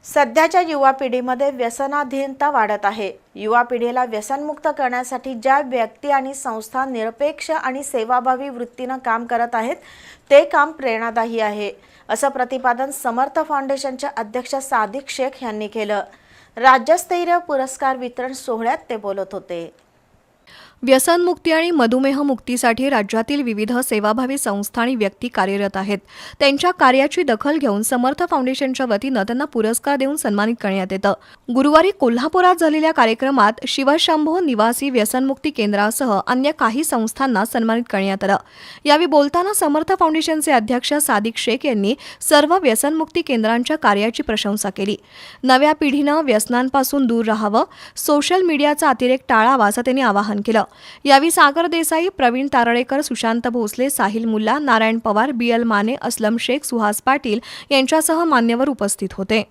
सध्याच्या युवा पिढीमध्ये व्यसनाधीनता वाढत आहे। युवा पिढीला व्यसनमुक्त करण्यासाठी ज्या व्यक्ती आणि संस्था निरपेक्ष आणि सेवाभावी वृत्तीने काम करत आहेत ते काम प्रेरणादायी आहे, असं प्रतिपादन समर्थ फाउंडेशनचे अध्यक्ष सादिक शेख यांनी केलं। राज्यस्तरीय पुरस्कार वितरण सोहळ्यात ते बोलत होते। व्यसनमुक्ती आणि मधुमेह मुक्तीसाठी राज्यातील विविध सेवाभावी संस्था आणि व्यक्ती कार्यरत आहेत। त्यांच्या कार्याची दखल घेऊन समर्थ फाउंडेशनच्या वतीने त्यांना पुरस्कार देऊन सन्मानित करण्यात येतं। गुरुवारी कोल्हापुरात झालेल्या कार्यक्रमात शिवशंभो निवासी व्यसनमुक्ती केंद्रासह अन्य काही संस्थांना सन्मानित करण्यात आलं। यावेळी बोलताना समर्थ फाउंडेशनचे अध्यक्ष सादिक शेख यांनी सर्व व्यसनमुक्ती केंद्रांच्या कार्याची प्रशंसा केली। नव्या पिढीनं व्यसनांपासून दूर राहावं, सोशल मीडियाचा अतिरेक टाळावा असं त्यांनी आवाहन केलं। यावेळी सागर देसाई, प्रवीण तारळेकर, सुशांत भोसले, साहिल मुल्ला, नारायण पवार, BL माने, असलम शेख, सुहास पाटील यांच्यासह मान्यवर उपस्थित होते।